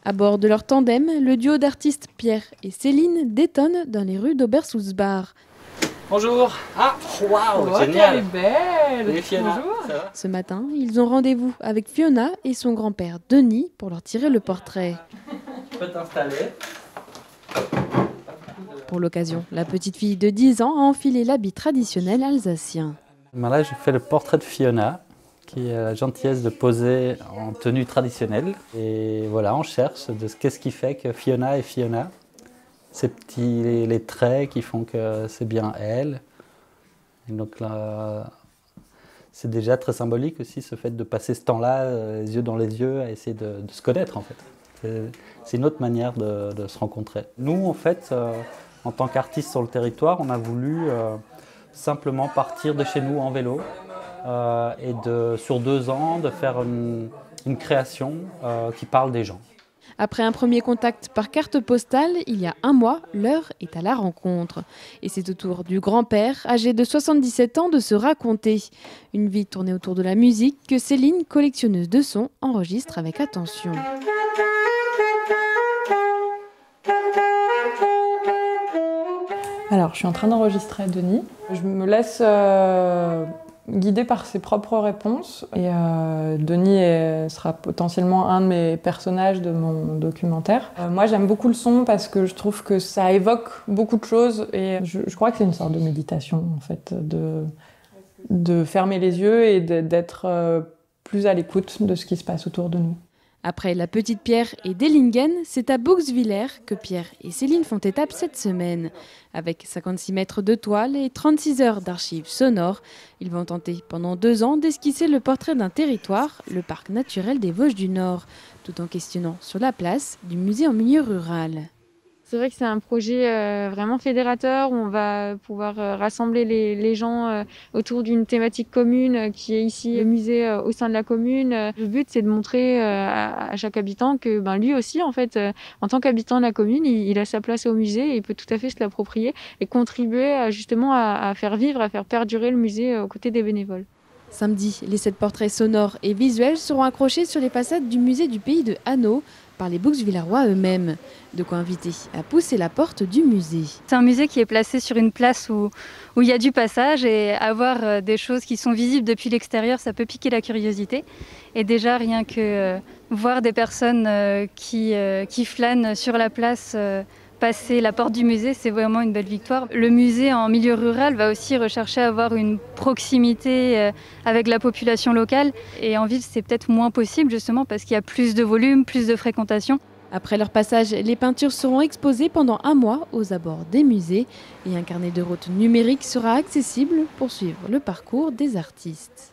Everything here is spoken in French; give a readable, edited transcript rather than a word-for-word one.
À bord de leur tandem, le duo d'artistes Pierre et Céline détonne dans les rues d'Obersulzbach. Bonjour. Ah, waouh, Oh, génial. elle est belle. Salut Fiona. Bonjour. Ça va? Ce matin, ils ont rendez-vous avec Fiona et son grand-père Denis pour leur tirer le portrait. Tu peux t'installer. Pour l'occasion, la petite fille de 10 ans a enfilé l'habit traditionnel alsacien. Là, je fais le portrait de Fiona, qui a la gentillesse de poser en tenue traditionnelle. Et voilà, on cherche qu'est-ce qui fait que Fiona est Fiona. Ces petits les traits qui font que c'est bien elle. Et donc là, c'est déjà très symbolique aussi ce fait de passer ce temps-là, les yeux dans les yeux, à essayer de se connaître en fait. C'est une autre manière de se rencontrer. Nous, en fait, en tant qu'artistes sur le territoire, on a voulu simplement partir de chez nous en vélo et sur 2 ans de faire une création qui parle des gens. Après un premier contact par carte postale, il y a un mois, l'heure est à la rencontre. Et c'est au tour du grand-père, âgé de 77 ans, de se raconter. Une vie tournée autour de la musique que Céline, collectionneuse de sons, enregistre avec attention. Alors, je suis en train d'enregistrer Denis. Je me laisse guider par ses propres réponses. Et Denis sera potentiellement un de mes personnages de mon documentaire. Moi, j'aime beaucoup le son parce que je trouve que ça évoque beaucoup de choses. Et je crois que c'est une sorte de méditation, en fait, de fermer les yeux et d'être plus à l'écoute de ce qui se passe autour de nous. Après la Petite Pierre et Dellingen, c'est à Buxwiller que Pierre et Céline font étape cette semaine. Avec 56 mètres de toile et 36 heures d'archives sonores, ils vont tenter pendant 2 ans d'esquisser le portrait d'un territoire, le parc naturel des Vosges du Nord, tout en questionnant sur la place du musée en milieu rural. C'est vrai que c'est un projet vraiment fédérateur où on va pouvoir rassembler les gens autour d'une thématique commune qui est ici le musée au sein de la commune. Le but, c'est de montrer à chaque habitant que lui aussi, en fait, en tant qu'habitant de la commune, il a sa place au musée et il peut tout à fait se l'approprier et contribuer justement à faire vivre, à faire perdurer le musée aux côtés des bénévoles. Samedi, les 7 portraits sonores et visuels seront accrochés sur les façades du musée du pays de Hanau par les Buxwillerois eux-mêmes. De quoi inviter à pousser la porte du musée. C'est un musée qui est placé sur une place où il y a du passage et avoir des choses qui sont visibles depuis l'extérieur, ça peut piquer la curiosité. Et déjà, rien que voir des personnes qui flânent sur la place passer la porte du musée, c'est vraiment une belle victoire. Le musée en milieu rural va aussi rechercher à avoir une proximité avec la population locale. Et en ville, c'est peut-être moins possible justement parce qu'il y a plus de volume, plus de fréquentation. Après leur passage, les peintures seront exposées pendant 1 mois aux abords des musées et un carnet de route numérique sera accessible pour suivre le parcours des artistes.